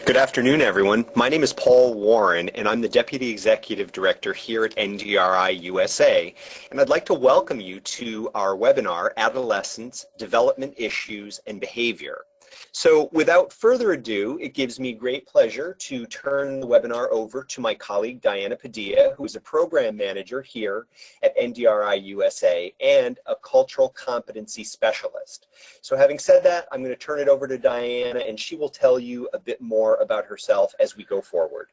Good afternoon, everyone. My name is Paul Warren, and I'm the Deputy Executive Director here at NDRI-USA, and I'd like to welcome you to our webinar, Adolescents, Development Issues, and Behavior. So without further ado, it gives me great pleasure to turn the webinar over to my colleague, Diana Padilla, who is a Program Manager here at NDRI-USA and a Cultural Competency Specialist. So having said that, I'm going to turn it over to Diana, and she will tell you a bit more about herself as we go forward.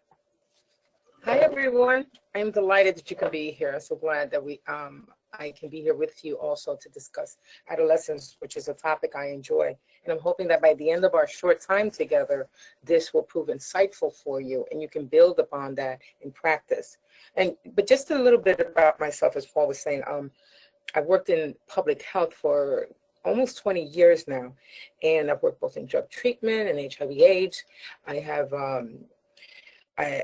Hi, everyone. I'm delighted that you can be here. I'm so glad that I can be here with you also to discuss adolescence, which is a topic I enjoy. And I'm hoping that by the end of our short time together, this will prove insightful for you and you can build upon that in practice. But just a little bit about myself, as Paul was saying, I've worked in public health for almost 20 years now, and I've worked both in drug treatment and HIV/AIDS. I have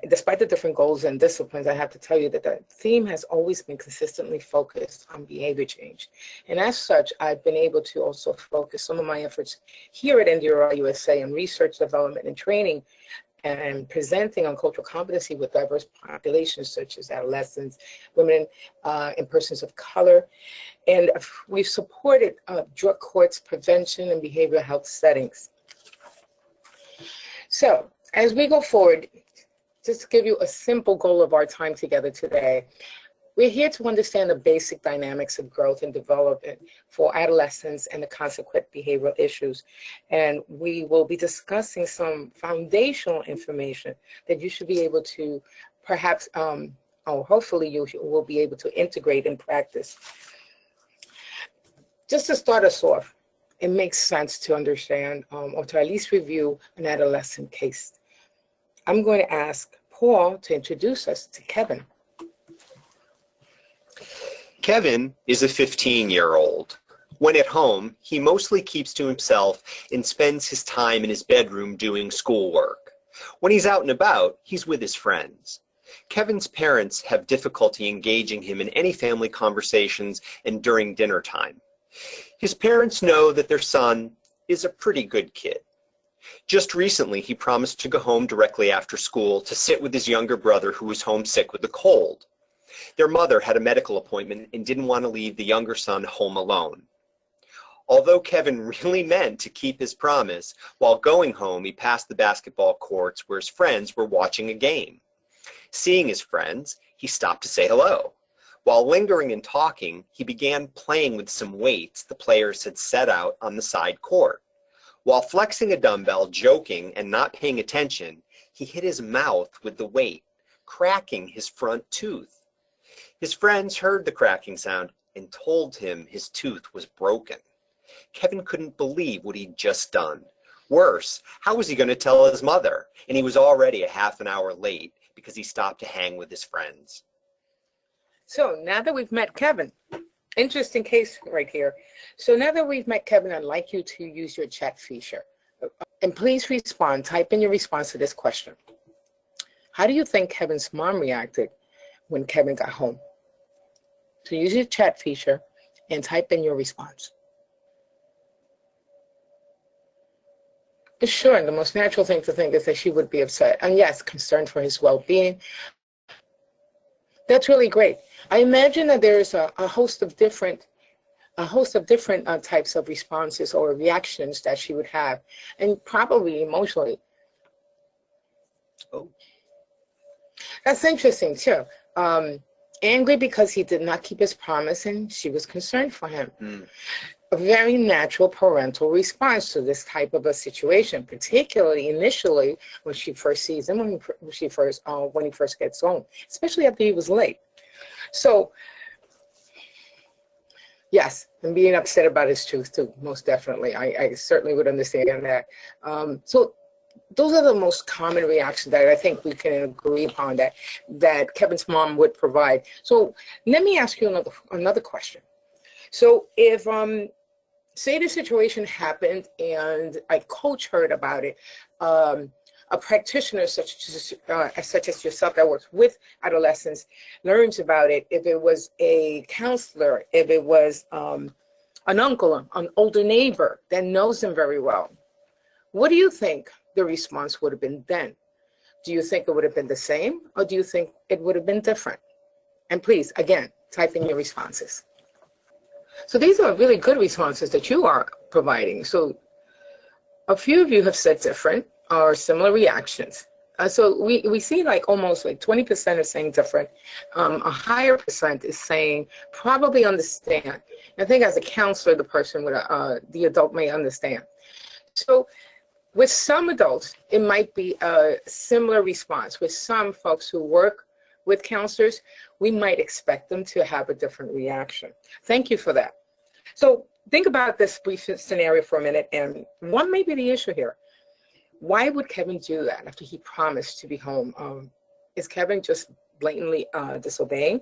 despite the different goals and disciplines, I have to tell you that the theme has always been consistently focused on behavior change. And as such, I've been able to also focus some of my efforts here at NDRI-USA on research, development, and training, and presenting on cultural competency with diverse populations such as adolescents, women, and persons of color. And we've supported drug courts, prevention, and behavioral health settings. So as we go forward, just to give you a simple goal of our time together today, we're here to understand the basic dynamics of growth and development for adolescents and the consequent behavioral issues. And we will be discussing some foundational information that you should be able to perhaps, or hopefully you will be able to integrate in practice. Just to start us off, it makes sense to understand or to at least review an adolescent case. I'm going to ask Paul to introduce us to Kevin. Kevin is a 15-year-old. When at home, he mostly keeps to himself and spends his time in his bedroom doing schoolwork. When he's out and about, he's with his friends. Kevin's parents have difficulty engaging him in any family conversations and during dinner time. His parents know that their son is a pretty good kid. Just recently, he promised to go home directly after school to sit with his younger brother who was homesick with a cold. Their mother had a medical appointment and didn't want to leave the younger son home alone. Although Kevin really meant to keep his promise, while going home, he passed the basketball courts where his friends were watching a game. Seeing his friends, he stopped to say hello. While lingering and talking, he began playing with some weights the players had set out on the side court. While flexing a dumbbell, joking, and not paying attention, he hit his mouth with the weight, cracking his front tooth. His friends heard the cracking sound and told him his tooth was broken. Kevin couldn't believe what he'd just done. Worse, how was he going to tell his mother? And he was already a half an hour late because he stopped to hang with his friends. So now that we've met Kevin, interesting case right here. So now that we've met Kevin, I'd like you to use your chat feature. And please respond, type in your response to this question. How do you think Kevin's mom reacted when Kevin got home? So use your chat feature and type in your response. Sure, the most natural thing to think is that she would be upset. And yes, concerned for his well-being. That's really great. I imagine that there's a host of different types of responses or reactions that she would have, and probably emotionally. Oh, that's interesting too. Angry because he did not keep his promise, and she was concerned for him. A very natural parental response to this type of a situation, particularly initially when she first sees him, when he first gets home, especially after he was late. So, yes, and being upset about his tooth too, most definitely. I certainly would understand that. So those are the most common reactions that I think we can agree upon that Kevin's mom would provide. So let me ask you another question. So if say the situation happened and a coach heard about it, a practitioner such as yourself that works with adolescents learns about it, if it was a counselor, if it was an uncle, an older neighbor that knows them very well, what do you think the response would have been then? Do you think it would have been the same, or do you think it would have been different? And please, again, type in your responses. So these are really good responses that you are providing. So a few of you have said different or similar reactions. So we see like almost like 20% are saying different. A higher percent is saying probably understand. I think as a counselor, the person would, the adult may understand. So with some adults, it might be a similar response. With some folks who work with counselors, we might expect them to have a different reaction. Thank you for that. So think about this brief scenario for a minute, and what may be the issue here? Why would Kevin do that after he promised to be home? Is Kevin just blatantly disobeying?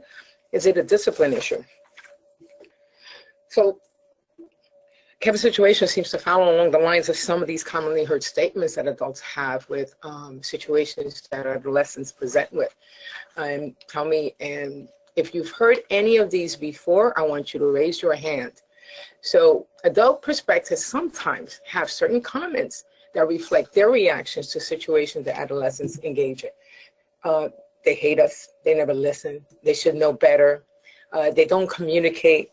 Is it a discipline issue? So Kevin's situation seems to follow along the lines of some of these commonly heard statements that adults have with situations that adolescents present with. Tell me, and if you've heard any of these before, I want you to raise your hand. So adult perspectives sometimes have certain comments that reflect their reactions to situations that adolescents engage in. They hate us, they never listen, they should know better, they don't communicate.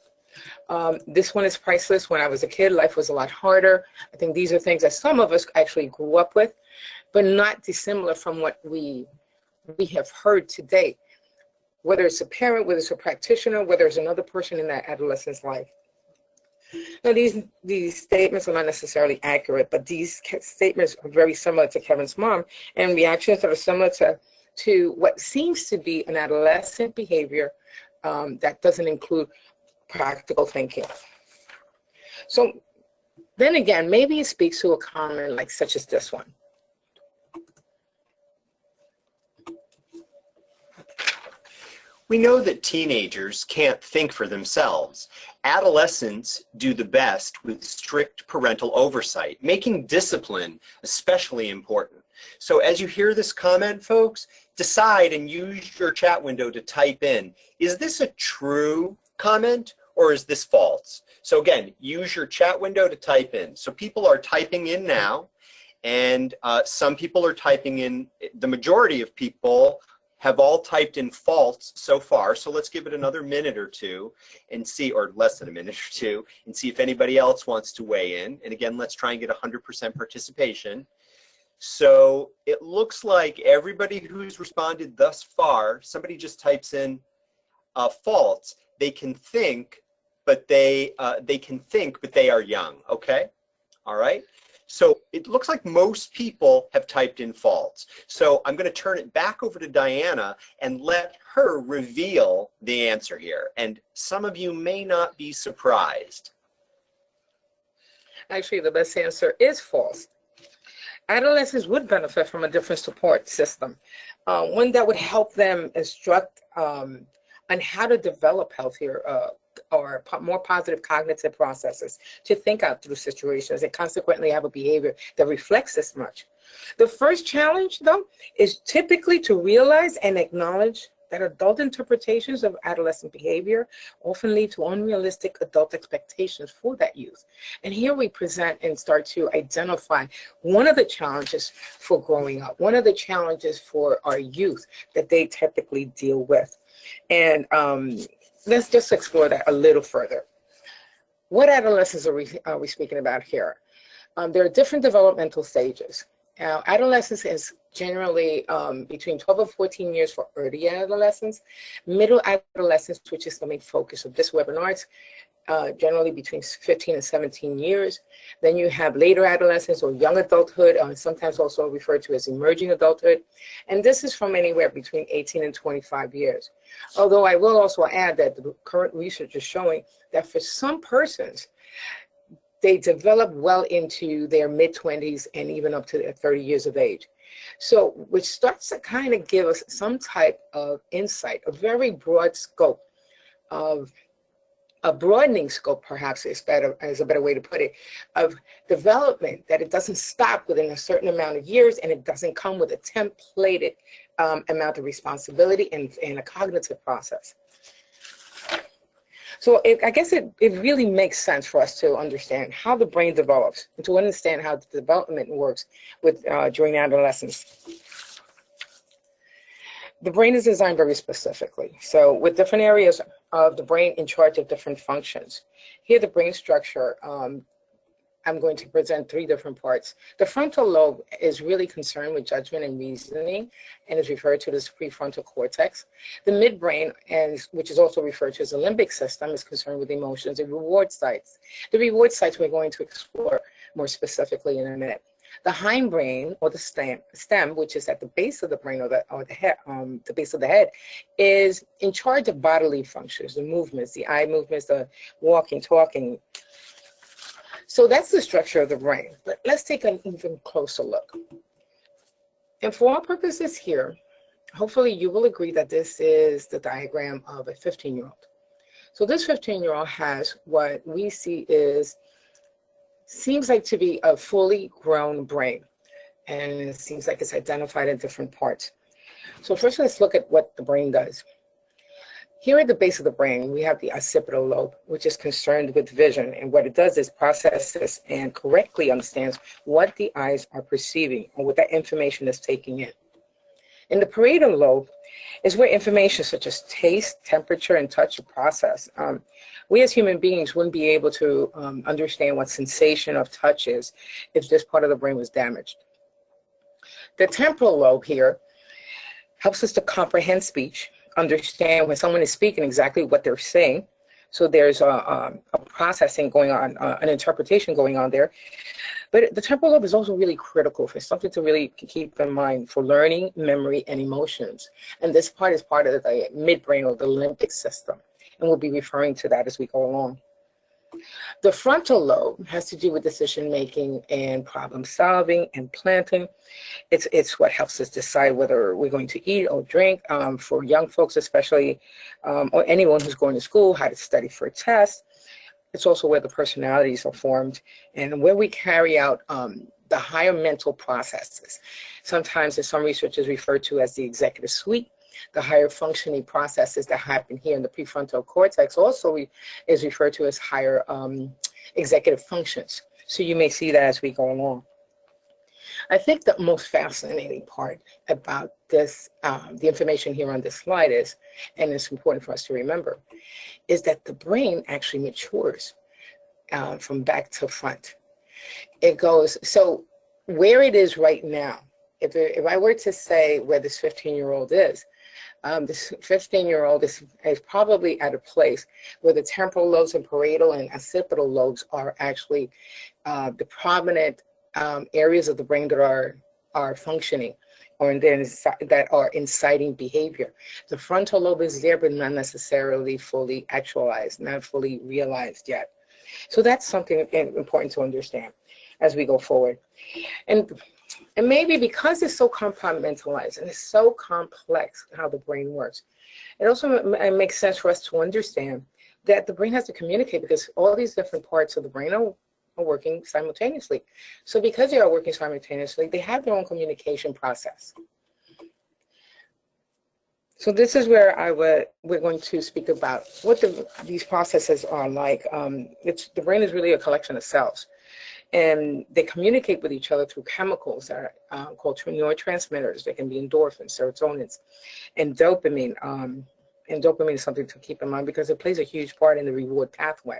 This one is priceless. When I was a kid, life was a lot harder. I think these are things that some of us actually grew up with, but not dissimilar from what we have heard today, whether it's a parent, whether it's a practitioner, whether it's another person in that adolescent's life. Now, these statements are not necessarily accurate, but these statements are very similar to Kevin's mom, and reactions that are similar to what seems to be an adolescent behavior that doesn't include practical thinking. So then again, maybe it speaks to a comment like such as this one. We know that teenagers can't think for themselves. Adolescents do the best with strict parental oversight, making discipline especially important. So as you hear this comment, folks, decide and use your chat window to type in, is this a true comment or is this false? So again, use your chat window to type in. So people are typing in now, and some people are typing in, the majority of people have all typed in false so far. So let's give it another minute or two and see, or less than a minute or two, and see if anybody else wants to weigh in. And again, let's try and get 100% participation. So it looks like everybody who's responded thus far, somebody just types in false. They can think, but they are young. Okay, all right. So it looks like most people have typed in false. So I'm going to turn it back over to Diana and let her reveal the answer here. And some of you may not be surprised. Actually, the best answer is false. Adolescents would benefit from a different support system, one that would help them instruct on how to develop healthier or more positive cognitive processes to think out through situations and consequently have a behavior that reflects this much. The first challenge, though, is typically to realize and acknowledge that adult interpretations of adolescent behavior often lead to unrealistic adult expectations for that youth. And here we present and start to identify one of the challenges for growing up, one of the challenges for our youth that they typically deal with. And let's just explore that a little further. What adolescents are we speaking about here? There are different developmental stages. Adolescence is generally between 12 and 14 years for early adolescence. Middle adolescence, which is the main focus of this webinar, generally between 15 and 17 years. Then you have later adolescence or young adulthood, sometimes also referred to as emerging adulthood. And this is from anywhere between 18 and 25 years. Although I will also add that the current research is showing that for some persons, they develop well into their mid-20s and even up to their 30 years of age. So, which starts to kind of give us some type of insight, a very broad scope of a broadening scope, perhaps is a better way to put it, of development, that it doesn't stop within a certain amount of years and it doesn't come with a templated amount of responsibility and a cognitive process. So I guess it really makes sense for us to understand how the brain develops and to understand how the development works with during adolescence. The brain is designed very specifically, so with different areas of the brain in charge of different functions. Here, the brain structure, I'm going to present three different parts. The frontal lobe is really concerned with judgment and reasoning and is referred to as prefrontal cortex. The midbrain, which is also referred to as the limbic system, is concerned with emotions and reward sites. The reward sites we're going to explore more specifically in a minute. The hindbrain, or the stem, which is at the base of the brain, or the head, the base of the head, is in charge of bodily functions, the movements, the eye movements, the walking, talking. So that's the structure of the brain. But let's take an even closer look. And for our purposes here, hopefully you will agree that this is the diagram of a 15-year-old. So this 15-year-old has what we see seems like to be a fully grown brain, and it seems like it's identified in different parts. So first, let's look at what the brain does. Here at the base of the brain, we have the occipital lobe, which is concerned with vision, and what it does is processes and correctly understands what the eyes are perceiving or what that information is taking in. In the parietal lobe is where information such as taste, temperature, and touch are processed. We as human beings wouldn't be able to understand what sensation of touch is if this part of the brain was damaged. The temporal lobe here helps us to comprehend speech, understand when someone is speaking exactly what they're saying. So there's a processing going on, an interpretation going on there. But the temporal lobe is also really critical for something to really keep in mind for learning, memory, and emotions. And this part is part of the midbrain, or the limbic system. And we'll be referring to that as we go along. The frontal lobe has to do with decision making and problem solving and planning. It's what helps us decide whether we're going to eat or drink, for young folks especially, or anyone who's going to school, how to study for a test. It's also where the personalities are formed and where we carry out the higher mental processes. Sometimes, as some researchers refer to as the executive suite, the higher functioning processes that happen here in the prefrontal cortex also is referred to as higher executive functions. So you may see that as we go along. I think the most fascinating part about this, the information here on this slide is, and it's important for us to remember, is that the brain actually matures from back to front. It goes, so where it is right now, if I were to say where this 15-year-old is, this 15-year-old is probably at a place where the temporal lobes and parietal and occipital lobes are actually the prominent areas of the brain that are functioning, or that are inciting behavior. The frontal lobe is there, but not necessarily fully actualized, not fully realized yet. So that's something important to understand as we go forward. And maybe because it's so compartmentalized and it's so complex how the brain works, it also makes sense for us to understand that the brain has to communicate, because all these different parts of the brain are working simultaneously. So because they are working simultaneously, they have their own communication process. So this is where we're going to speak about what these processes are like. The brain is really a collection of cells, and they communicate with each other through chemicals that are called neurotransmitters. They can be endorphins, serotonins, and dopamine. And dopamine is something to keep in mind because it plays a huge part in the reward pathway.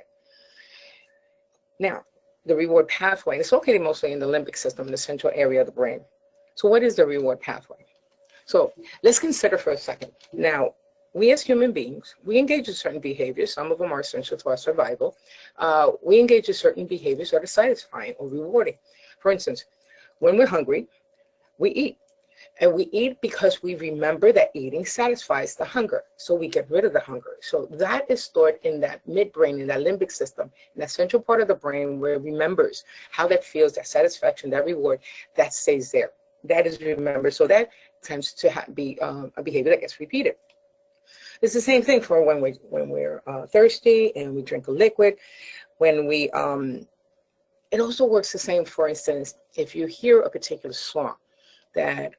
Now, the reward pathway is located mostly in the limbic system, in the central area of the brain. So what is the reward pathway? So let's consider for a second. Now, we as human beings, we engage in certain behaviors. Some of them are essential to our survival. We engage in certain behaviors that are satisfying or rewarding. For instance, when we're hungry, we eat. And we eat because we remember that eating satisfies the hunger. So we get rid of the hunger. So that is stored in that midbrain, in that limbic system, in that central part of the brain where it remembers how that feels, that satisfaction, that reward, that stays there. That is remembered. So that tends to be a behavior that gets repeated. It's the same thing for when we're thirsty and we drink a liquid. When we, it also works the same, for instance, if you hear a particular song that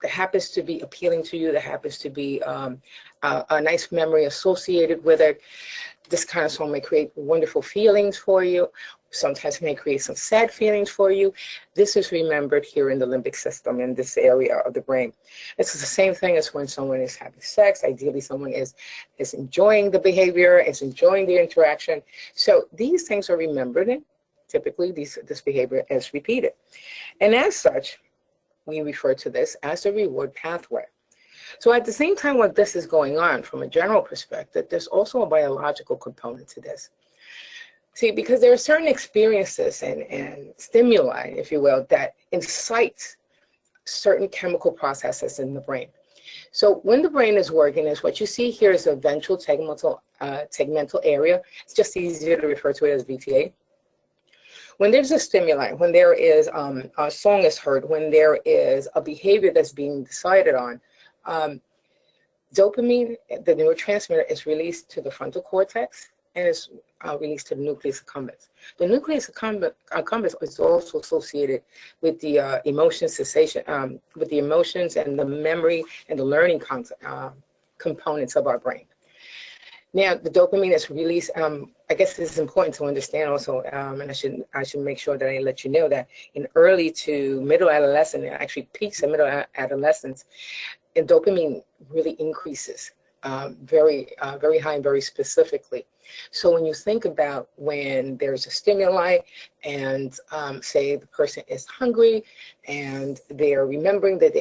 that happens to be appealing to you, that happens to be a nice memory associated with it. This kind of song may create wonderful feelings for you. Sometimes it may create some sad feelings for you. This is remembered here in the limbic system, in this area of the brain. It's the same thing as when someone is having sex. Ideally, someone is enjoying the behavior, is enjoying the interaction. So these things are remembered, and typically this behavior is repeated. And as such, we refer to this as the reward pathway. So at the same time when this is going on, from a general perspective, there's also a biological component to this. See, because there are certain experiences and stimuli, if you will, that incite certain chemical processes in the brain. So when the brain is working, is what you see here is a ventral tegmental area. It's just easier to refer to it as VTA. When there's a stimuli, when there is a song is heard, when there is a behavior that's being decided on, dopamine, the neurotransmitter, is released to the frontal cortex and is released to the nucleus accumbens. The nucleus accumbens is also associated with the emotion cessation, with the emotions and the memory and the learning components of our brain. Now, the dopamine is released. I guess this is important to understand also, and I should make sure that I let you know that in early to middle adolescence, it actually peaks in middle adolescence, and dopamine really increases very high and very specifically. So when you think about when there's a stimuli and say the person is hungry and they're remembering that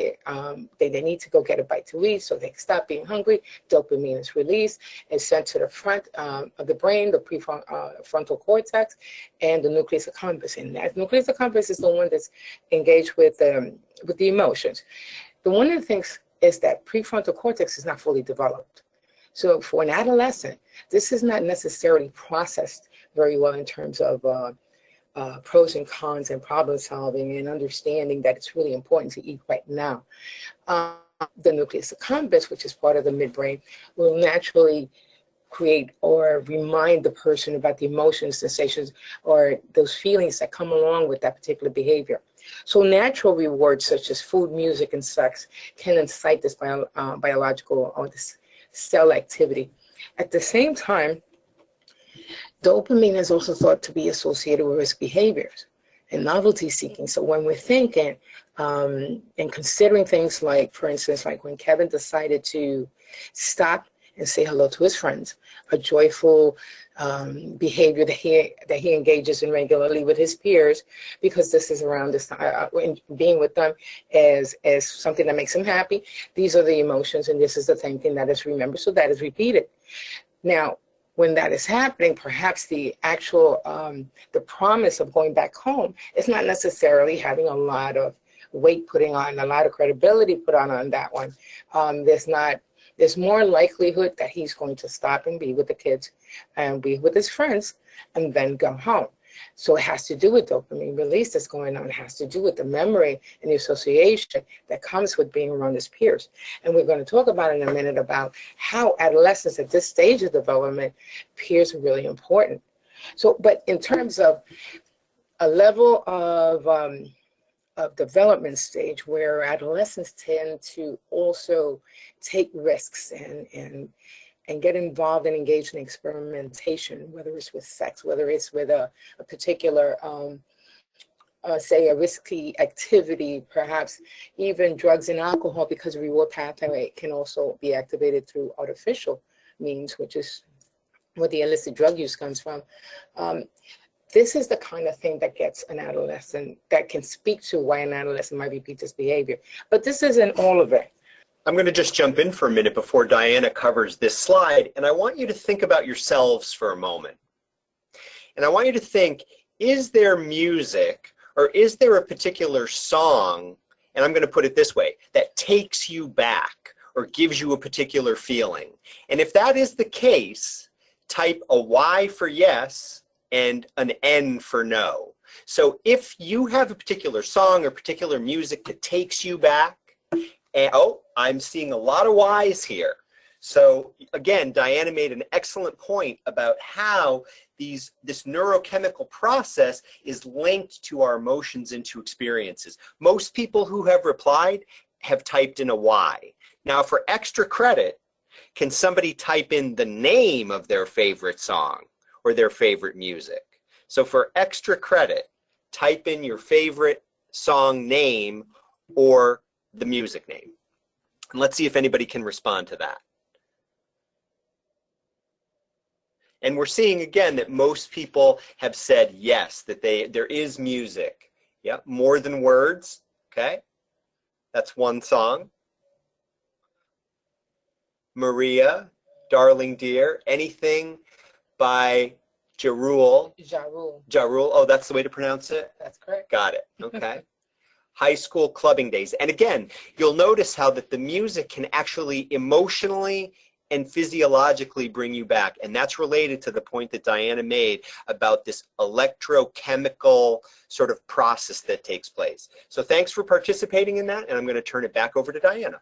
they need to go get a bite to eat so they can stop being hungry, dopamine is released and sent to the front of the brain, the prefrontal cortex, and the nucleus accumbens. And that nucleus accumbens is the one that's engaged with the emotions. But one of the things is that prefrontal cortex is not fully developed. So for an adolescent, this is not necessarily processed very well in terms of pros and cons and problem solving and understanding that it's really important to eat right now. The nucleus accumbens, which is part of the midbrain, will naturally create or remind the person about the emotions, sensations, or those feelings that come along with that particular behavior. So natural rewards such as food, music, and sex can incite this biological or this cell activity. At the same time, dopamine is also thought to be associated with risk behaviors and novelty seeking. So when we're thinking and considering things like, for instance, like when Kevin decided to stop and say hello to his friends, a joyful behavior that he engages in regularly with his peers, because this is around this time, being with them as something that makes him happy. These are the emotions, and this is the thinking that is remembered, so that is repeated. Now, when that is happening, perhaps the actual, the promise of going back home is not necessarily having a lot of weight putting on, a lot of credibility put on that one. There's more likelihood that he's going to stop and be with the kids and be with his friends and then go home. So it has to do with dopamine release that's going on. It has to do with the memory and the association that comes with being around his peers. And we're going to talk about in a minute about how adolescents at this stage of development, peers are really important. So, but in terms of a level of development stage where adolescents tend to also take risks and get involved and engage in experimentation, whether it's with sex, whether it's with a particular, say, a risky activity, perhaps even drugs and alcohol, because the reward pathway can also be activated through artificial means, which is where the illicit drug use comes from. This is the kind of thing that gets an adolescent, that can speak to why an adolescent might repeat this behavior. But this isn't all of it. I'm going to just jump in for a minute before Diana covers this slide, and I want you to think about yourselves for a moment. And I want you to think, is there music or is there a particular song, and I'm going to put it this way, that takes you back or gives you a particular feeling? And if that is the case, type a Y for yes and an N for no. So if you have a particular song or particular music that takes you back, and, oh, I'm seeing a lot of Y's here. So again, Diana made an excellent point about how this neurochemical process is linked to our emotions and to experiences. Most people who have replied have typed in a Y. Now for extra credit, can somebody type in the name of their favorite song or their favorite music? So for extra credit, type in your favorite song name or the music name. And let's see if anybody can respond to that. And we're seeing again that most people have said yes, that there is music. Yeah, more than words. Okay, that's one song. Maria, Darling Dear, anything by Ja Rule. Ja Rule. Ja Rule. Oh, that's the way to pronounce it? That's correct. Got it. Okay. High school clubbing days. And again, you'll notice how that the music can actually emotionally and physiologically bring you back. And that's related to the point that Diana made about this electrochemical sort of process that takes place. So thanks for participating in that, and I'm going to turn it back over to Diana.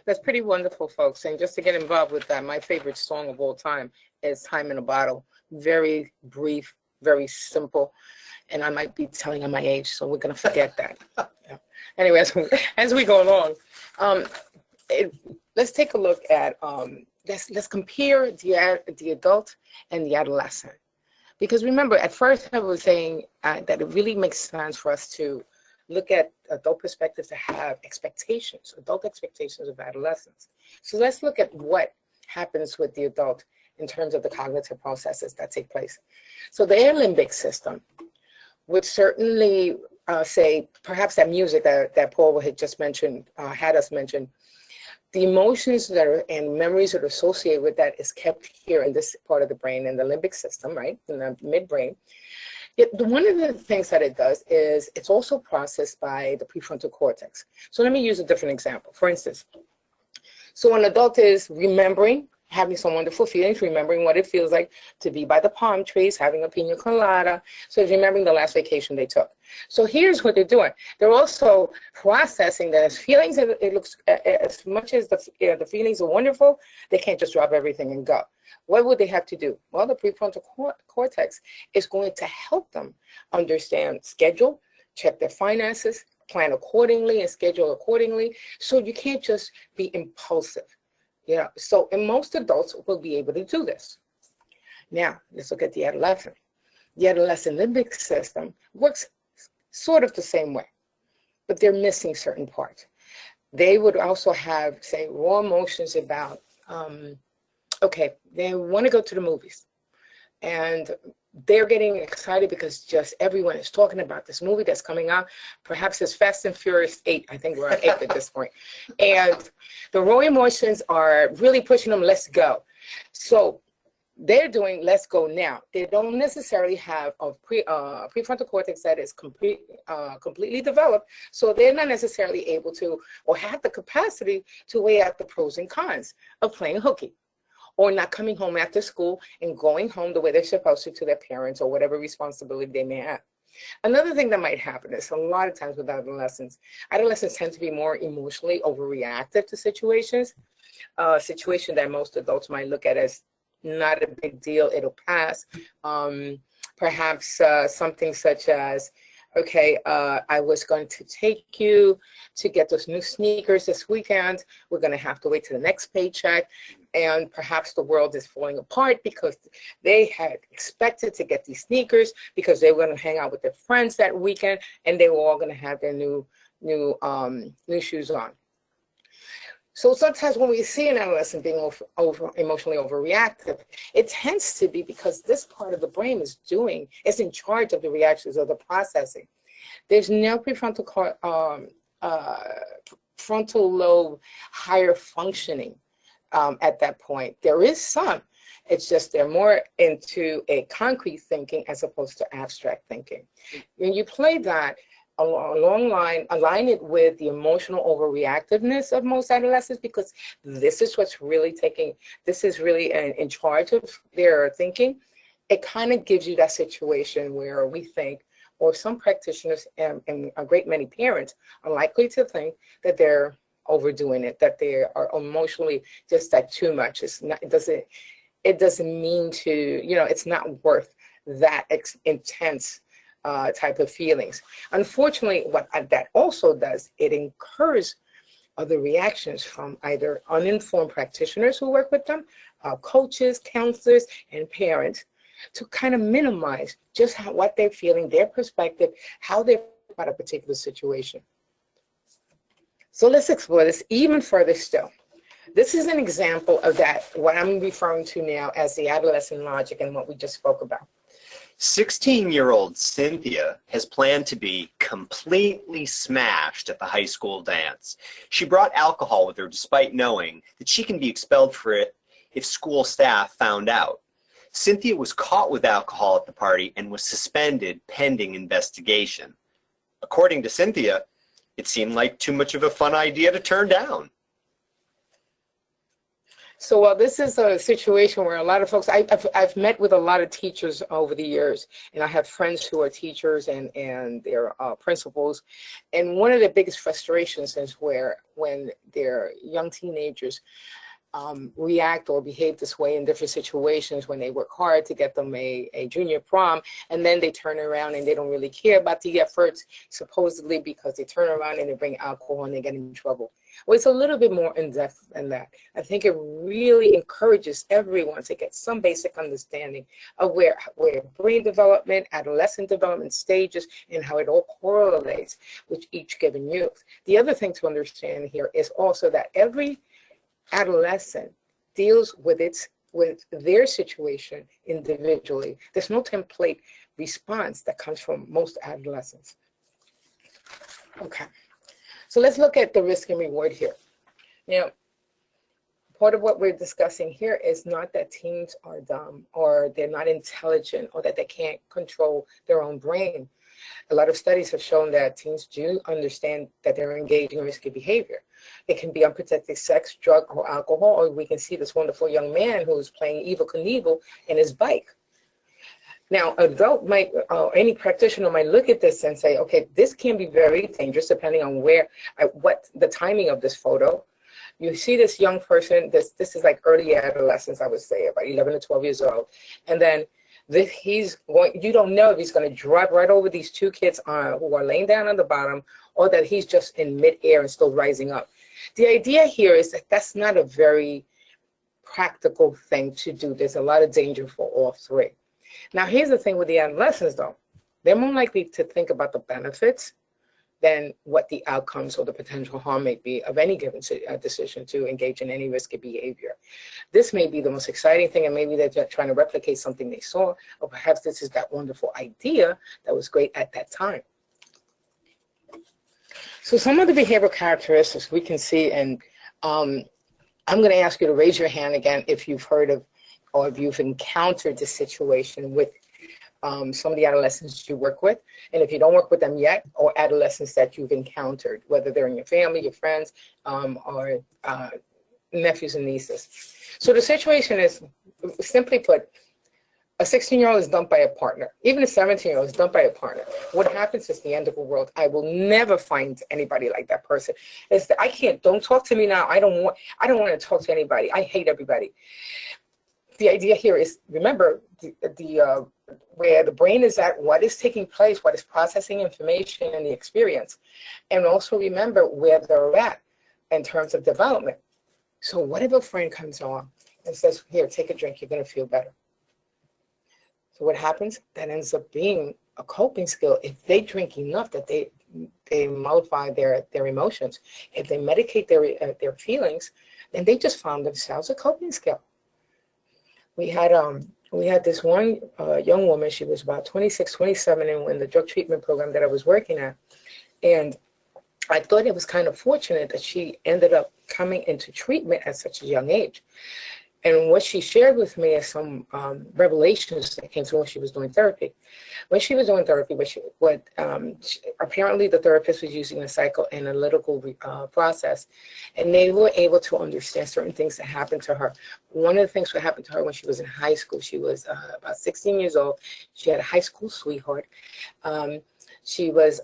That's pretty wonderful, folks. And just to get involved with that, my favorite song of all time is Time in a Bottle. Very brief, very simple. And I might be telling you my age, so we're going to forget that. Yeah. Anyway, as we go along, let's take a look at, let's compare the adult and the adolescent. Because remember, at first I was saying that it really makes sense for us to look at adult perspectives to have expectations, adult expectations of adolescence. So let's look at what happens with the adult in terms of the cognitive processes that take place. So the limbic system would certainly say, perhaps that music that Paul had just mentioned, had us mention, the emotions that are and memories that are associated with that is kept here in this part of the brain, in the limbic system, right, in the midbrain. One of the things that it does is it's also processed by the prefrontal cortex. So let me use a different example. For instance, so an adult is remembering, having some wonderful feelings, remembering what it feels like to be by the palm trees, having a pina colada. So it's remembering the last vacation they took. So here's what they're doing. They're also processing that as feelings, it looks, as much as the feelings are wonderful, they can't just drop everything and go. What would they have to do? Well, the prefrontal cortex is going to help them understand schedule, check their finances, plan accordingly and schedule accordingly. So you can't just be impulsive. Yeah, so and most adults will be able to do this. Now, let's look at the adolescent. The adolescent limbic system works sort of the same way, but they're missing certain parts. They would also have, say, raw emotions about, okay, they want to go to the movies. And they're getting excited because just everyone is talking about this movie that's coming out. Perhaps it's Fast and Furious 8. I think we're on 8 at this point. And the raw emotions are really pushing them, let's go. So they're doing let's go now. They don't necessarily have a prefrontal cortex that is completely developed. So they're not necessarily able to or have the capacity to weigh out the pros and cons of playing hooky, or not coming home after school and going home the way they're supposed to their parents or whatever responsibility they may have. Another thing that might happen is a lot of times with adolescents tend to be more emotionally overreactive to situations, a situation that most adults might look at as not a big deal, it'll pass. Perhaps something such as, okay, I was going to take you to get those new sneakers this weekend. We're going to have to wait to the next paycheck. And perhaps the world is falling apart because they had expected to get these sneakers because they were going to hang out with their friends that weekend and they were all going to have their new shoes on. So sometimes when we see an adolescent being emotionally overreactive, it tends to be because this part of the brain is in charge of the reactions or the processing. There's no prefrontal frontal lobe higher functioning at that point. There is some. It's just they're more into a concrete thinking as opposed to abstract thinking. When you play that, align it with the emotional overreactiveness of most adolescents, because this is what's really in charge of their thinking. It kind of gives you that situation where we think, or some practitioners and a great many parents are likely to think that they're overdoing it, that they are emotionally just that too much. It doesn't mean to, it's not worth that intense type of feelings. Unfortunately, what that also does, it encourages other reactions from either uninformed practitioners who work with them, coaches, counselors, and parents, to kind of minimize just what they're feeling, their perspective, how they feel about a particular situation. So let's explore this even further still. This is an example of that, what I'm referring to now as the adolescent logic and what we just spoke about. 16-year-old Cynthia has planned to be completely smashed at the high school dance. She brought alcohol with her despite knowing that she can be expelled for it if school staff found out. Cynthia was caught with alcohol at the party and was suspended pending investigation. According to Cynthia, it seemed like too much of a fun idea to turn down. So while this is a situation where a lot of folks, I've met with a lot of teachers over the years, and I have friends who are teachers and they're principals, and one of the biggest frustrations is when their young teenagers react or behave this way in different situations when they work hard to get them a junior prom, and then they turn around and they don't really care about the efforts, supposedly because they turn around and they bring alcohol and they get in trouble. Well, it's a little bit more in-depth than that. I think it really encourages everyone to get some basic understanding of where brain development, adolescent development stages, and how it all correlates with each given youth. The other thing to understand here is also that every adolescent deals with their situation individually. There's no template response that comes from most adolescents. Okay, so let's look at the risk and reward here. Now, part of what we're discussing here is not that teens are dumb or they're not intelligent or that they can't control their own brain. A lot of studies have shown that teens do understand that they're engaging in risky behavior. It can be unprotected sex, drug, or alcohol, or we can see this wonderful young man who's playing Evel Knievel in his bike. Now, adult might, any practitioner might look at this and say, okay, this can be very dangerous depending on what the timing of this photo. You see this young person, this is like early adolescence, I would say, about 11 to 12 years old. And then you don't know if he's going to drive right over these two kids who are laying down on the bottom, or that he's just in midair and still rising up. The idea here is that that's not a very practical thing to do. There's a lot of danger for all three. Now, here's the thing with the adolescents, though. They're more likely to think about the benefits than what the outcomes or the potential harm may be of any given decision to engage in any risky behavior. This may be the most exciting thing, and maybe they're just trying to replicate something they saw, or perhaps this is that wonderful idea that was great at that time. So some of the behavioral characteristics we can see, and I'm going to ask you to raise your hand again if you've heard of or if you've encountered this situation with some of the adolescents you work with, and if you don't work with them yet, or adolescents that you've encountered, whether they're in your family, your friends, or nephews and nieces. So the situation is, simply put, a 16-year-old is dumped by a partner. Even a 17-year-old is dumped by a partner. What happens is the end of the world. I will never find anybody like that person. It's that don't talk to me now. I don't want to talk to anybody. I hate everybody. The idea here is, remember, where the brain is at, what is taking place, what is processing information and the experience. And also remember where they're at in terms of development. So what if a friend comes on and says, here, take a drink, you're going to feel better. So what happens? That ends up being a coping skill. If they drink enough that they mollify their emotions, if they medicate their feelings, then they just found themselves a coping skill. We had this one young woman. She was about 26, 27 in the drug treatment program that I was working at. And I thought it was kind of fortunate that she ended up coming into treatment at such a young age. And what she shared with me is some revelations that came through when she was doing therapy. When she was doing therapy, apparently the therapist was using a psychoanalytical process, and they were able to understand certain things that happened to her. One of the things that happened to her when she was in high school, she was about 16 years old. She had a high school sweetheart. She was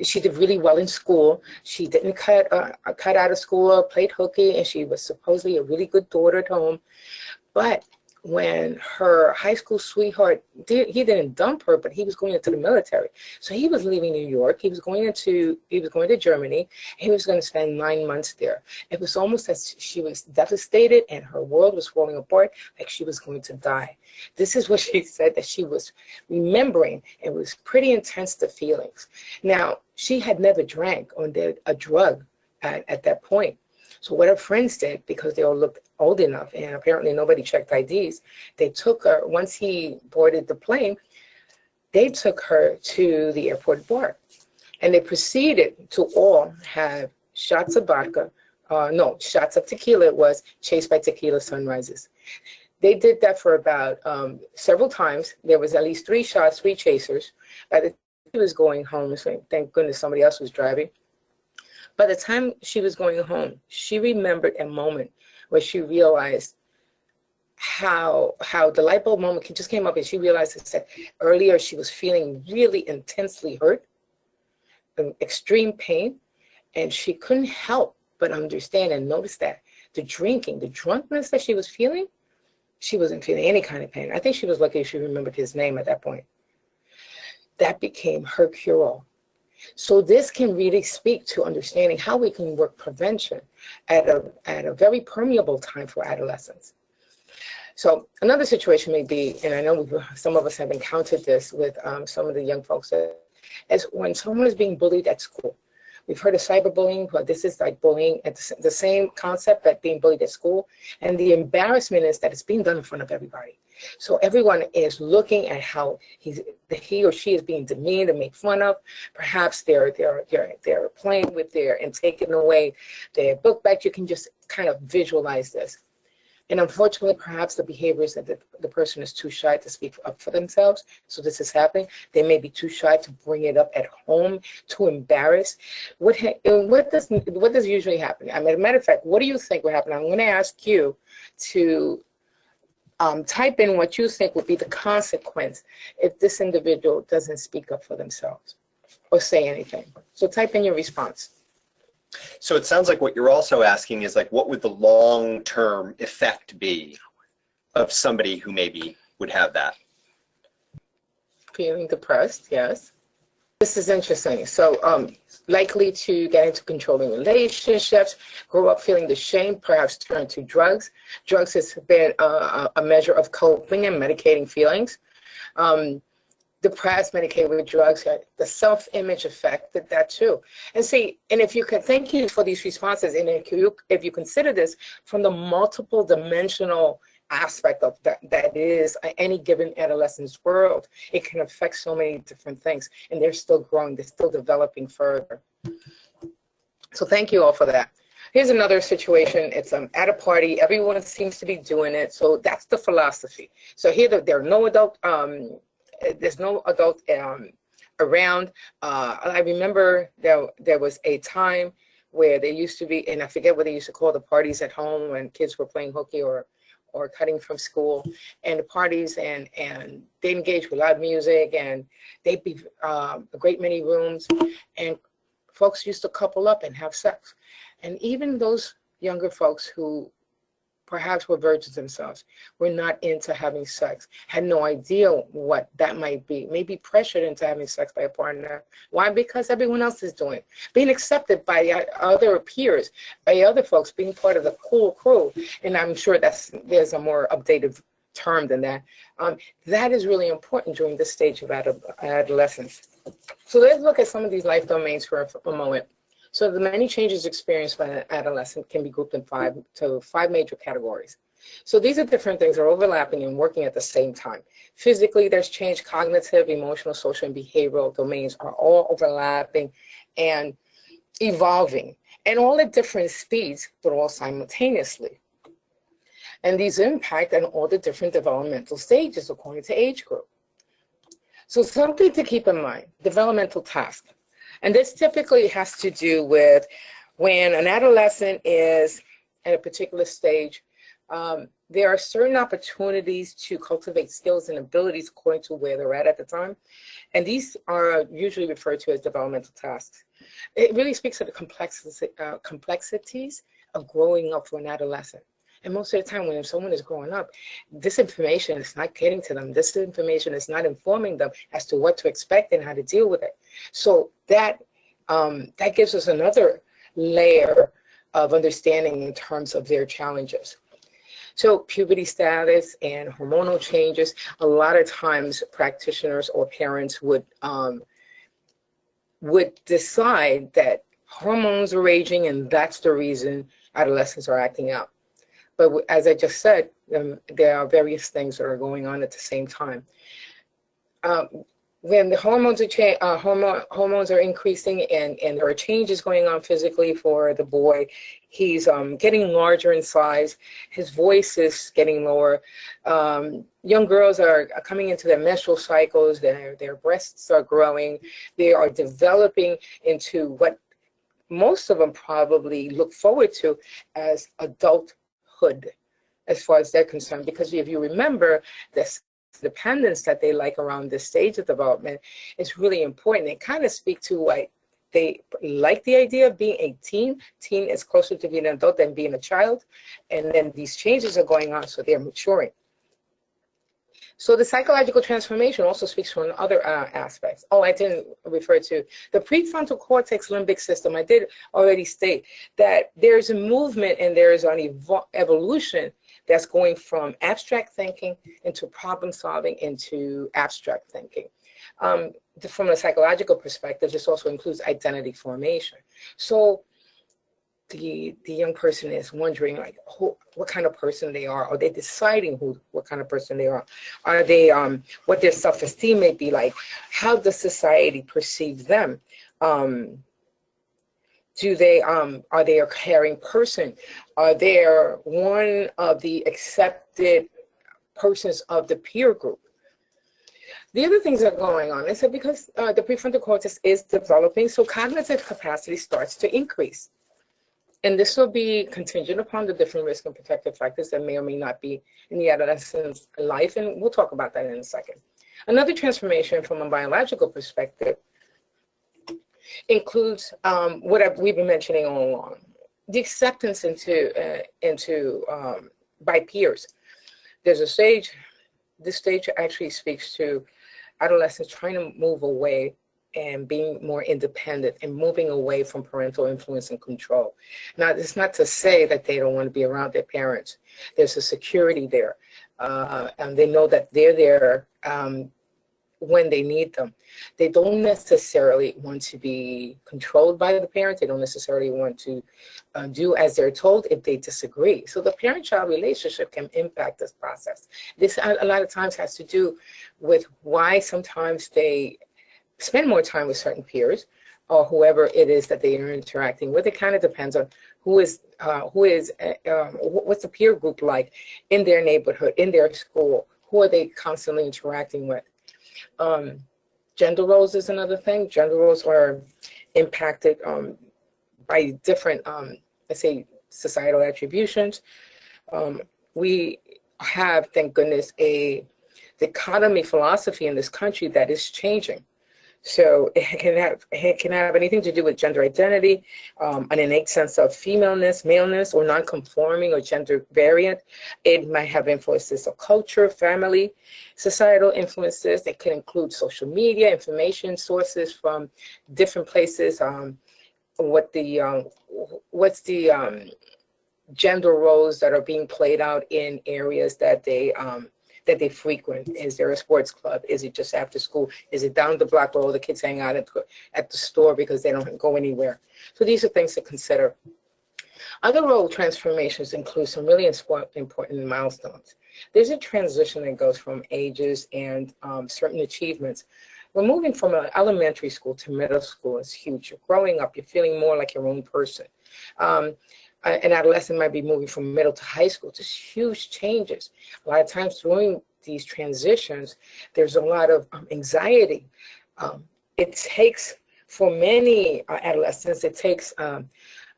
she did really well in school. She didn't cut out of school or played hooky, and she was supposedly a really good daughter at home. But when her high school sweetheart he didn't dump her, but he was going into the military. So he was leaving New York. He was going to Germany. He was going to spend 9 months there. It was almost as she was devastated and her world was falling apart, like she was going to die. This is what she said that she was remembering. It was pretty intense, the feelings. Now, she had never drank or did a drug at that point. So what her friends did, because they all looked old enough, and apparently nobody checked IDs, they took her, once he boarded the plane, they took her to the airport bar. And they proceeded to all have shots of vodka, shots of tequila. It was chased by tequila sunrises. They did that for about several times. There was at least 3 shots, 3 chasers. By the time she was going home, so thank goodness somebody else was driving. By the time she was going home, she remembered a moment where she realized how the light bulb moment just came up, and she realized that earlier she was feeling really intensely hurt, extreme pain, and she couldn't help but understand and notice that the drunkenness that she was feeling, she wasn't feeling any kind of pain. I think she was lucky she remembered his name at that point. That became her cure-all. So this can really speak to understanding how we can work prevention at a very permeable time for adolescents. So another situation may be, and I know some of us have encountered this with some of the young folks, as when someone is being bullied at school. We've heard of cyberbullying, but this is like bullying at the same concept, but being bullied at school. And the embarrassment is that it's being done in front of everybody. So everyone is looking at how he or she is being demeaned and made fun of. Perhaps they're playing with and taking away their book bag. You can just kind of visualize this. And unfortunately, perhaps the behavior is that the person is too shy to speak up for themselves. So this is happening. They may be too shy to bring it up at home, too embarrassed. What does usually happen? I mean, as a matter of fact, what do you think would happen? I'm going to ask you to type in what you think would be the consequence if this individual doesn't speak up for themselves or say anything. So type in your response. So it sounds like what you're also asking is like, what would the long-term effect be of somebody who maybe would have that? Feeling depressed, yes. This is interesting. So likely to get into controlling relationships, grow up feeling the shame, perhaps turn to drugs. Drugs has been a measure of coping and medicating feelings. Depressed, medicated with drugs, the self-image affected that too. And see, and if you can, thank you for these responses, and if you consider this from the multiple dimensional aspect of that is any given adolescent's world, it can affect so many different things, and they're still growing, they're still developing further. So thank you all for that. Here's another situation. It's at a party, everyone seems to be doing it, so that's the philosophy. So here there are no adult there's no adult around. I remember there was a time where there used to be, and I forget what they used to call the parties at home when kids were playing hooky or cutting from school, and the parties, and they engaged with loud music, and they'd be a great many rooms, and folks used to couple up and have sex. And even those younger folks who perhaps were virgins themselves, were not into having sex, had no idea what that might be, maybe pressured into having sex by a partner. Why? Because everyone else is doing it. Being accepted by other peers, by other folks, being part of the cool crew. And I'm sure there's a more updated term than that. That is really important during this stage of adolescence. So let's look at some of these life domains for a moment. So the many changes experienced by an adolescent can be grouped in five major categories. So these are different things that are overlapping and working at the same time. Physically, there's change. Cognitive, emotional, social, and behavioral domains are all overlapping and evolving, and all at different speeds, but all simultaneously. And these impact on all the different developmental stages according to age group. So something to keep in mind, developmental tasks. And this typically has to do with when an adolescent is at a particular stage, there are certain opportunities to cultivate skills and abilities according to where they're at the time. And these are usually referred to as developmental tasks. It really speaks to the complexities of growing up for an adolescent. And most of the time when someone is growing up, this information is not getting to them. This information is not informing them as to what to expect and how to deal with it. So that gives us another layer of understanding in terms of their challenges. So puberty status and hormonal changes, a lot of times practitioners or parents would decide that hormones are raging and that's the reason adolescents are acting out. But as I just said, there are various things that are going on at the same time. When the hormones are hormones are increasing and there are changes going on physically for the boy, he's getting larger in size, his voice is getting lower. Young girls are coming into their menstrual cycles, their breasts are growing, they are developing into what most of them probably look forward to as adulthood, as far as they're concerned. Because if you remember, this dependence that they like around this stage of development is really important. It kind of speaks to why they like the idea of being a teen. Teen is closer to being an adult than being a child. And then these changes are going on, so they're maturing. So the psychological transformation also speaks from other aspects. Oh, I didn't refer to the prefrontal cortex limbic system. I did already state that there's a movement and there's an evolution that's going from abstract thinking into problem solving into abstract thinking. From a psychological perspective, this also includes identity formation. So the young person is wondering, like, what kind of person they are. Are they deciding what kind of person they are? Are they what their self-esteem may be like? How does society perceive them? Are they a caring person? Are they one of the accepted persons of the peer group? The other things that are going on is that because the prefrontal cortex is developing, so cognitive capacity starts to increase. And this will be contingent upon the different risk and protective factors that may or may not be in the adolescent's life, and we'll talk about that in a second. Another transformation from a biological perspective includes what we've been mentioning all along, the acceptance by peers. There's a stage, this stage actually speaks to adolescents trying to move away and being more independent and moving away from parental influence and control. Now, it's not to say that they don't want to be around their parents. There's a security there, and they know that they're there when they need them. They don't necessarily want to be controlled by the parents. They don't necessarily want to do as they're told if they disagree. So the parent-child relationship can impact this process. This a lot of times has to do with why sometimes they spend more time with certain peers or whoever it is that they are interacting with. It kind of depends on what's the peer group like in their neighborhood, in their school, who are they constantly interacting with. Gender roles is another thing. Gender roles are impacted by different, let's say, societal attributions. We have, thank goodness, a dichotomy philosophy in this country that is changing. So it can have anything to do with gender identity, an innate sense of femaleness, maleness, or non-conforming or gender variant. It might have influences of culture, family, societal influences. It can include social media, information sources from different places. What's the gender roles that are being played out in areas that they frequent? Is there a sports club? Is it just after school? Is it down the block where all the kids hang out at the store because they don't go anywhere? So these are things to consider. Other role transformations include some really important milestones. There's a transition that goes from ages and certain achievements. We're moving from an elementary school to middle school is huge. You're growing up, you're feeling more like your own person. An adolescent might be moving from middle to high school. Just huge changes. A lot of times during these transitions, there's a lot of anxiety. It takes, for many adolescents, it takes a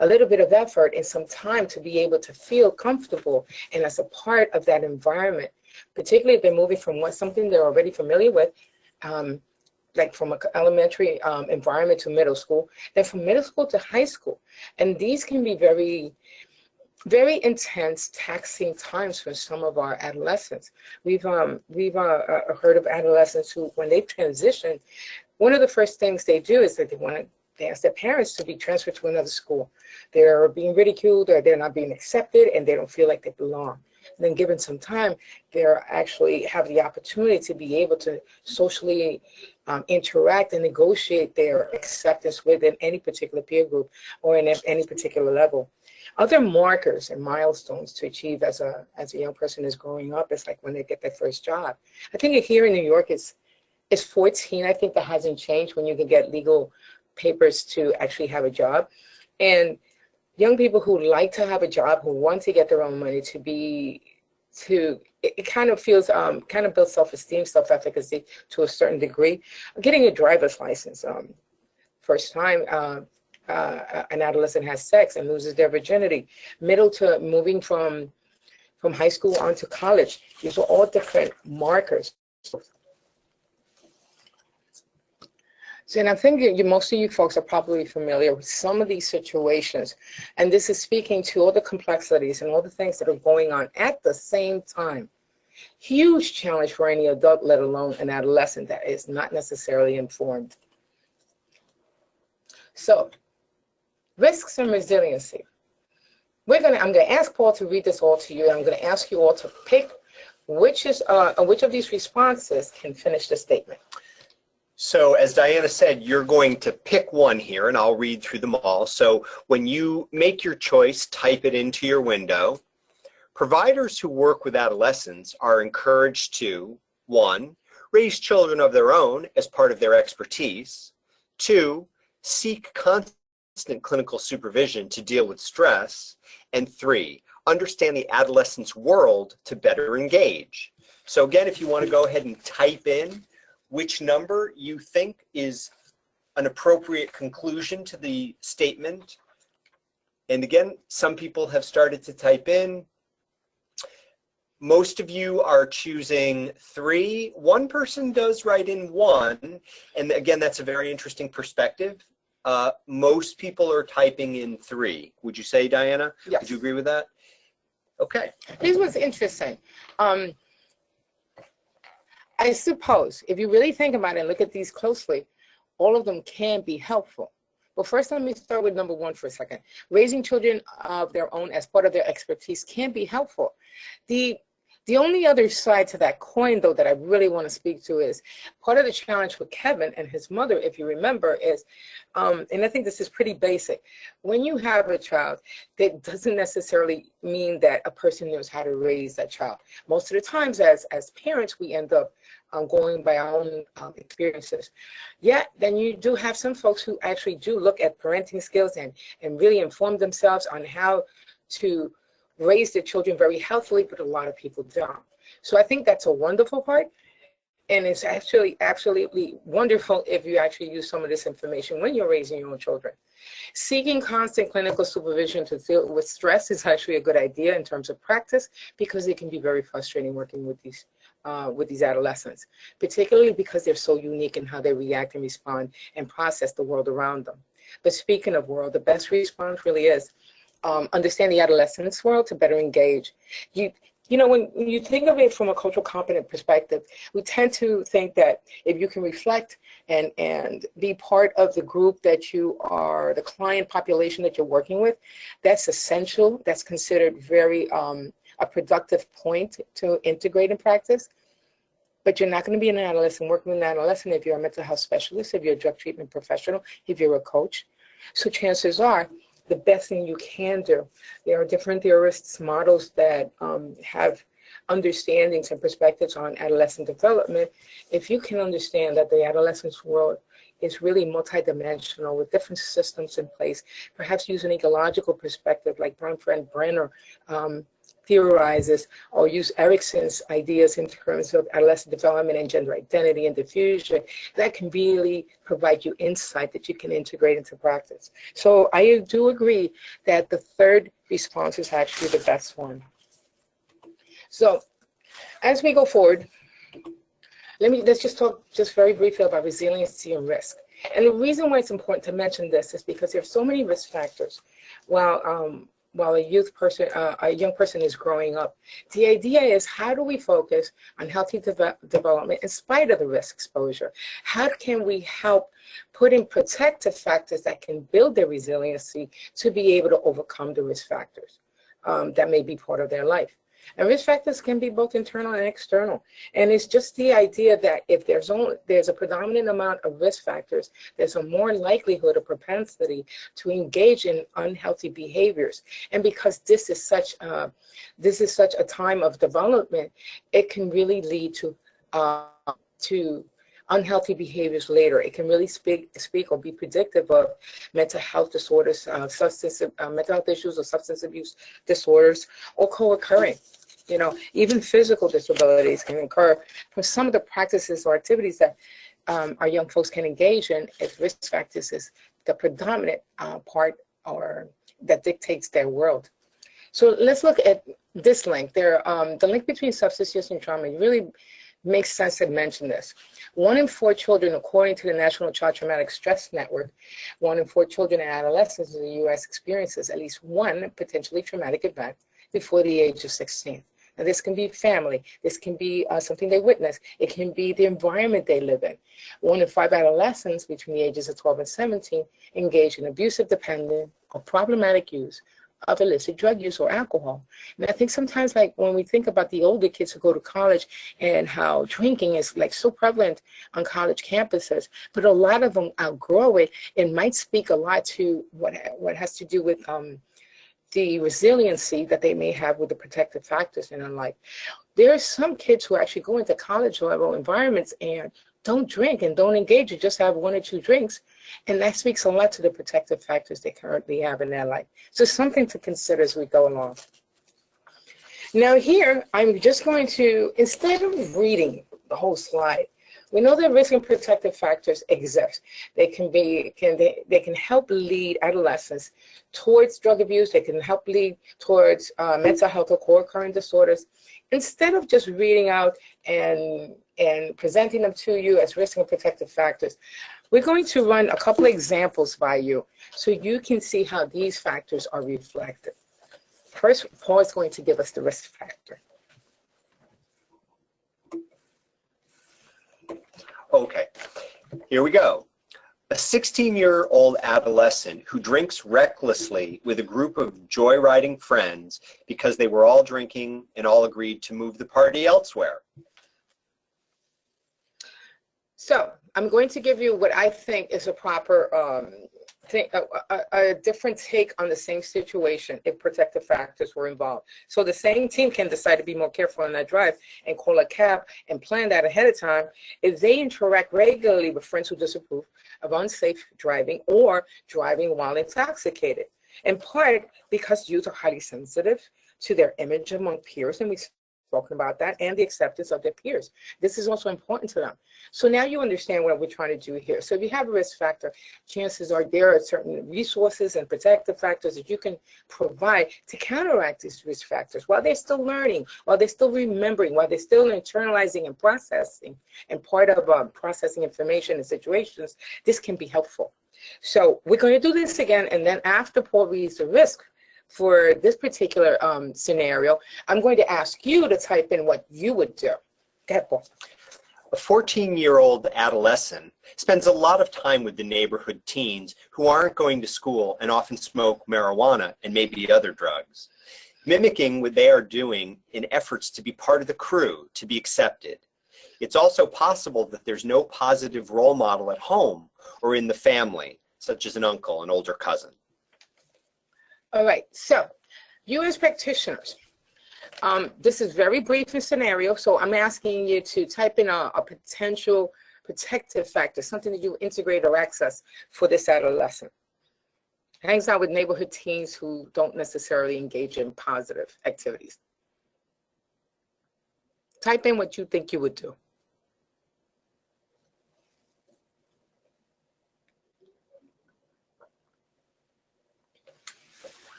little bit of effort and some time to be able to feel comfortable and as a part of that environment, particularly if they're moving from something they're already familiar with, like from an elementary environment to middle school, then from middle school to high school. And these can be very very intense, taxing times for some of our adolescents. We've heard of adolescents who, when they transition, one of the first things they do is that they ask their parents to be transferred to another school. They're being ridiculed, or they're not being accepted, and they don't feel like they belong. And then given some time, they actually have the opportunity to be able to socially interact and negotiate their acceptance within any particular peer group or in any particular level. Other markers and milestones to achieve as a young person is growing up is like when they get their first job. I think here in New York it's 14. I think that hasn't changed, when you can get legal papers to actually have a job. And young people who like to have a job, who want to get their own money, it kind of feels, kind of builds self-esteem, self-efficacy to a certain degree. Getting a driver's license, first time an adolescent has sex and loses their virginity, middle to moving from high school on to college. These are all different markers. So, and I'm thinking most of you folks are probably familiar with some of these situations, and this is speaking to all the complexities and all the things that are going on at the same time. Huge challenge for any adult, let alone an adolescent that is not necessarily informed. So, risks and resiliency. I'm going to ask Paul to read this all to you, and I'm going to ask you all to pick which of these responses can finish the statement. So as Diana said, you're going to pick one here, and I'll read through them all. So when you make your choice, type it into your window. Providers who work with adolescents are encouraged to, 1, raise children of their own as part of their expertise. 2, seek constant clinical supervision to deal with stress. And 3, understand the adolescent's world to better engage. So again, if you want to go ahead and type in which number you think is an appropriate conclusion to the statement. And again, some people have started to type in. Most of you are choosing 3. One person does write in 1. And again, that's a very interesting perspective. Most people are typing in 3. Would you say, Diana? Yes. Would you agree with that? Okay. Here's what's interesting. I suppose if you really think about it and look at these closely, all of them can be helpful. But first, let me start with number 1 for a second. Raising children of their own as part of their expertise can be helpful. The only other side to that coin, though, that I really want to speak to is part of the challenge with Kevin and his mother, if you remember, is, and I think this is pretty basic, when you have a child, that doesn't necessarily mean that a person knows how to raise that child. Most of the times, as parents, we end up going by our own experiences. Yet, then you do have some folks who actually do look at parenting skills and really inform themselves on how to raise their children very healthily, but a lot of people don't. So I think that's a wonderful part. And it's actually absolutely wonderful if you actually use some of this information when you're raising your own children. Seeking constant clinical supervision to deal with stress is actually a good idea in terms of practice, because it can be very frustrating working with these adolescents, particularly because they're so unique in how they react and respond and process the world around them. But speaking of world, the best response really is understand the adolescent's world to better engage. You know, when you think of it from a cultural competent perspective, we tend to think that if you can reflect and be part of the group that you are, the client population that you're working with, that's essential. That's considered very a productive point to integrate in practice. But you're not going to be an adolescent working with an adolescent if you're a mental health specialist, if you're a drug treatment professional, if you're a coach. So chances are, the best thing you can do. There are different theorists, models that have understandings and perspectives on adolescent development. If you can understand that the adolescent's world is really multidimensional with different systems in place, perhaps use an ecological perspective like my friend Brenner theorizes, or use Erickson's ideas in terms of adolescent development and gender identity and diffusion, that can really provide you insight that you can integrate into practice. So I do agree that the third response is actually the best one. So as we go forward, let's just talk just very briefly about resiliency and risk. And the reason why it's important to mention this is because there are so many risk factors. While while a young person is growing up. The idea is, how do we focus on healthy development in spite of the risk exposure? How can we help put in protective factors that can build their resiliency to be able to overcome the risk factors that may be part of their life? And risk factors can be both internal and external. And it's just the idea that if there's a predominant amount of risk factors, there's a more likelihood or propensity to engage in unhealthy behaviors. And because this is such a time of development, it can really lead to unhealthy behaviors later. It can really speak or be predictive of mental health disorders, mental health issues or substance abuse disorders, or co-occurring. Even physical disabilities can occur from some of the practices or activities that our young folks can engage in if risk factors is the predominant part or that dictates their world. So let's look at this link. The link between substance use and trauma really makes sense to mention this. 1 in 4 children, according to the National Child Traumatic Stress Network, 1 in 4 children and adolescents in the U.S. experiences at least one potentially traumatic event before the age of 16. Now, this can be family. This can be something they witness. It can be the environment they live in. 1 in 5 adolescents between the ages of 12 and 17 engage in abusive, dependent, or problematic use of illicit drug use or alcohol. And I think sometimes, like when we think about the older kids who go to college and how drinking is like so prevalent on college campuses, but a lot of them outgrow it, it might speak a lot to what has to do with the resiliency that they may have with the protective factors in their life. There are some kids who actually go into college level environments and don't drink and don't engage, and just have 1 or 2 drinks. And that speaks a lot to the protective factors they currently have in their life. So something to consider as we go along. Now here, I'm just going to, instead of reading the whole slide, we know that risk and protective factors exist. They can help lead adolescents towards drug abuse. They can help lead towards mental health or co-occurring disorders. Instead of just reading out and presenting them to you as risk and protective factors, we're going to run a couple of examples by you so you can see how these factors are reflected. First, Paul is going to give us the risk factor. Okay, here we go. A 16-year-old adolescent who drinks recklessly with a group of joyriding friends because they were all drinking and all agreed to move the party elsewhere. So I'm going to give you what I think is a proper a different take on the same situation if protective factors were involved. So the same team can decide to be more careful on that drive and call a cab and plan that ahead of time if they interact regularly with friends who disapprove of unsafe driving or driving while intoxicated. In part because youth are highly sensitive to their image among peers, and we've spoken about that, and the acceptance of their peers. This is also important to them. So now you understand what we're trying to do here. So if you have a risk factor, chances are there are certain resources and protective factors that you can provide to counteract these risk factors while they're still learning, while they're still remembering, while they're still internalizing and processing. And part of processing information and situations, this can be helpful. So we're going to do this again, and then after Paul reads the risk for this particular scenario, I'm going to ask you to type in what you would do. Go ahead, Paul. A 14-year-old adolescent spends a lot of time with the neighborhood teens who aren't going to school and often smoke marijuana and maybe other drugs, mimicking what they are doing in efforts to be part of the crew, to be accepted. It's also possible that there's no positive role model at home or in the family, such as an uncle, an older cousin. All right, so you as practitioners, this is very brief in scenario, so I'm asking you to type in a potential protective factor, something that you integrate or access for this adolescent. Hangs out with neighborhood teens who don't necessarily engage in positive activities. Type in what you think you would do.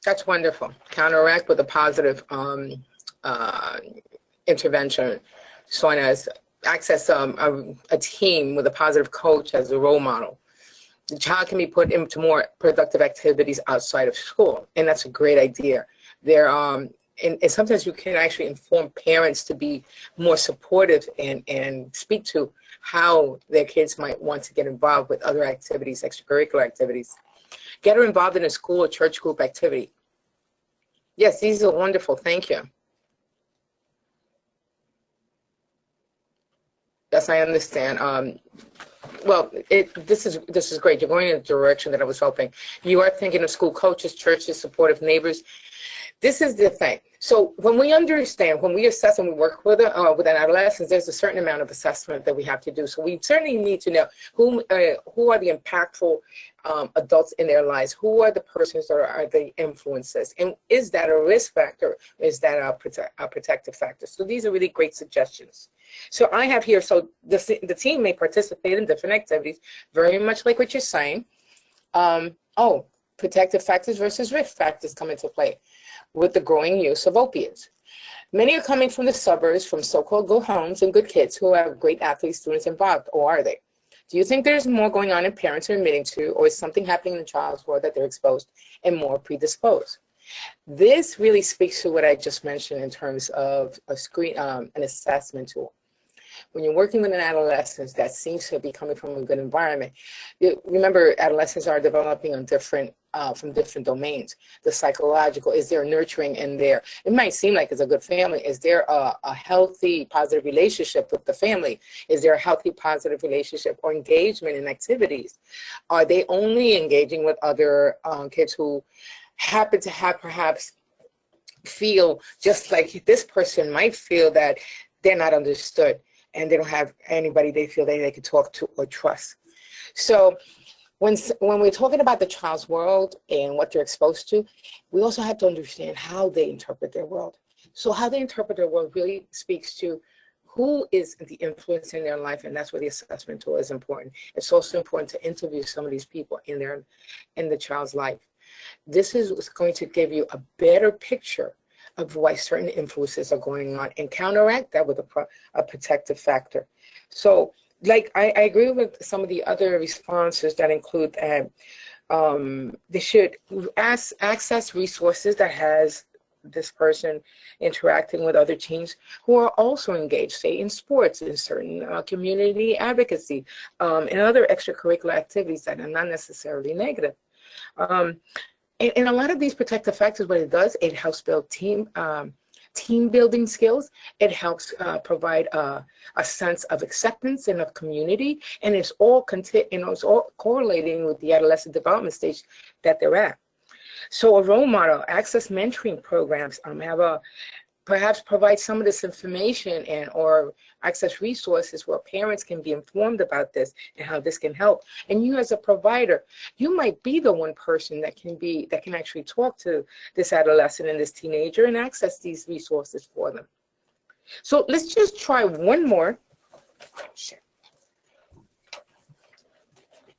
That's wonderful. Counteract with a positive intervention, shown as access a team with a positive coach as a role model. The child can be put into more productive activities outside of school, and that's a great idea. There, and sometimes you can actually inform parents to be more supportive and speak to how their kids might want to get involved with other activities, extracurricular activities. Get her involved in a school or church group activity. Yes, these are wonderful. Thank you. Yes, I understand. Well, this is great. You're going in the direction that I was hoping. You are thinking of school coaches, churches, supportive neighbors. This is the thing. So when we understand, when we assess and we work with an adolescent, there's a certain amount of assessment that we have to do. So we certainly need to know who are the impactful adults in their lives, who are the persons that are the influences, and is that a risk factor? Is that a protective factor? So these are really great suggestions. So I have here, so the team may participate in different activities, very much like what you're saying. Protective factors versus risk factors come into play with the growing use of opiates. Many are coming from the suburbs, from so-called good homes and good kids who have great athlete students involved, or are they? Do you think there's more going on in parents are admitting to, or is something happening in the child's world that they're exposed and more predisposed? This really speaks to what I just mentioned in terms of an assessment tool. When you're working with an adolescent that seems to be coming from a good environment, remember adolescents are developing on from different domains. The psychological, is there nurturing in there? It might seem like it's a good family. Is there a healthy, positive relationship with the family? Is there a healthy, positive relationship or engagement in activities? Are they only engaging with other kids who happen to have perhaps feel just like this person might feel that they're not understood and they don't have anybody they feel they could talk to or trust? So when we're talking about the child's world and what they're exposed to, we also have to understand how they interpret their world. So how they interpret their world really speaks to who is the influence in their life, and that's where the assessment tool is important. It's also important to interview some of these people in the child's life. This is going to give you a better picture of why certain influences are going on and counteract that with a protective factor. So, like, I agree with some of the other responses that include that they should access resources that has this person interacting with other teens who are also engaged, say, in sports, in certain community advocacy, and other extracurricular activities that are not necessarily negative. And a lot of these protective factors, what it does, it helps build team building skills. It helps provide a sense of acceptance and of community, and it's all correlating with the adolescent development stage that they're at. So a role model, access mentoring programs, perhaps provide some of this information or access resources where parents can be informed about this and how this can help. And you as a provider, you might be the one person that can actually talk to this adolescent and this teenager and access these resources for them. So let's just try one more.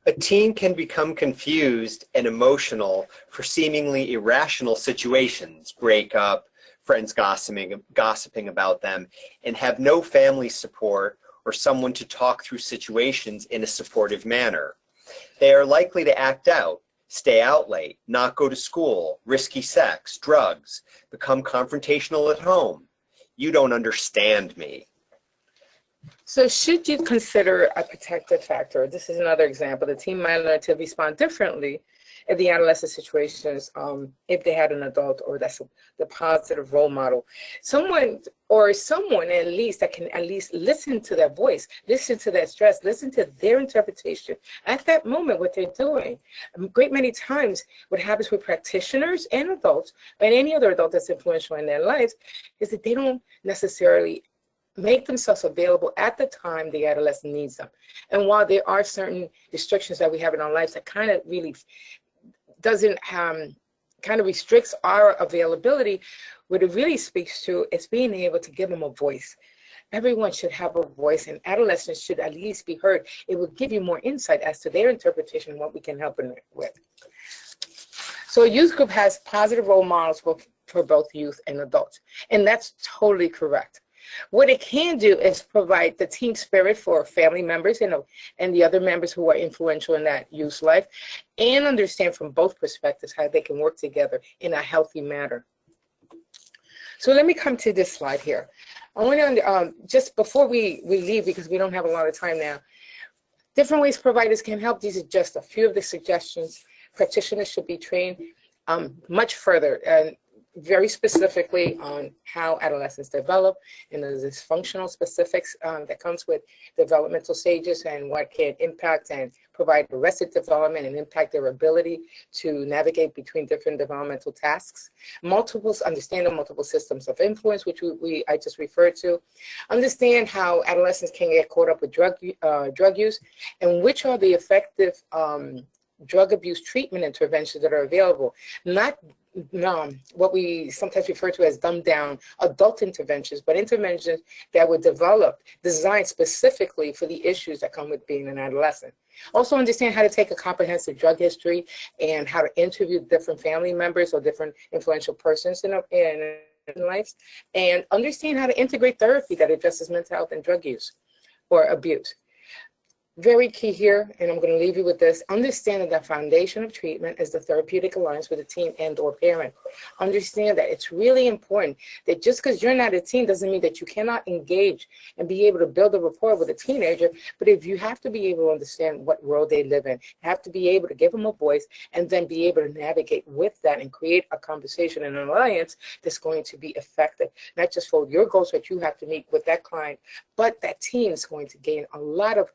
A teen can become confused and emotional for seemingly irrational situations, breakup, friends gossiping about them, and have no family support or someone to talk through situations in a supportive manner. They are likely to act out, stay out late, not go to school, risky sex, drugs, become confrontational at home. You don't understand me. So should you consider a protective factor? This is another example. The teen might learn to respond differently if the adolescent situations, if they had an adult or that's the positive role model. Someone at least that can at least listen to their voice, listen to their stress, listen to their interpretation at that moment, what they're doing. A great many times what happens with practitioners and adults, and any other adult that's influential in their lives, is that they don't necessarily make themselves available at the time the adolescent needs them. And while there are certain restrictions that we have in our lives that kind of really doesn't kind of restricts our availability, what it really speaks to is being able to give them a voice. Everyone should have a voice, and adolescents should at least be heard. It will give you more insight as to their interpretation and what we can help them with. So a youth group has positive role models for both youth and adults, and that's totally correct. What it can do is provide the team spirit for family members and the other members who are influential in that youth's life, and understand from both perspectives how they can work together in a healthy manner. So let me come to this slide here. I want to, just before we leave, because we don't have a lot of time now, different ways providers can help. These are just a few of the suggestions. Practitioners should be trained much further and very specifically on how adolescents develop and the dysfunctional specifics that comes with developmental stages and what can impact and provide arrested development and impact their ability to navigate between different developmental tasks. Understand the multiple systems of influence, which I just referred to. Understand how adolescents can get caught up with drug use, and which are the effective drug abuse treatment interventions that are available. Not what we sometimes refer to as dumbed down adult interventions, but interventions that were designed specifically for the issues that come with being an adolescent. Also understand how to take a comprehensive drug history and how to interview different family members or different influential persons in life, and understand how to integrate therapy that addresses mental health and drug use or abuse. Very key here, and I'm going to leave you with this. Understand that the foundation of treatment is the therapeutic alliance with a teen and or parent. Understand that it's really important that just because you're not a teen doesn't mean that you cannot engage and be able to build a rapport with a teenager, but if you have to be able to understand what world they live in, you have to be able to give them a voice and then be able to navigate with that and create a conversation and an alliance that's going to be effective, not just for your goals that you have to meet with that client, but that teen is going to gain a lot of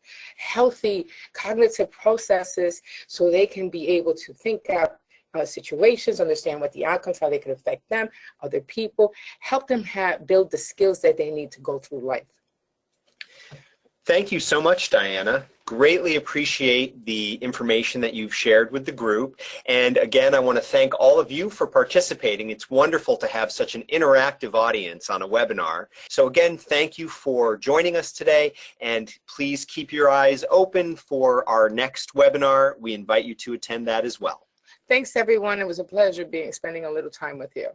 healthy cognitive processes so they can be able to think out situations, understand what the outcomes, how they can affect them, other people, help them build the skills that they need to go through life. Thank you so much, Diana. Greatly appreciate the information that you've shared with the group. And again, I want to thank all of you for participating. It's wonderful to have such an interactive audience on a webinar. So again, thank you for joining us today, and please keep your eyes open for our next webinar. We invite you to attend that as well. Thanks, everyone. It was a pleasure spending a little time with you.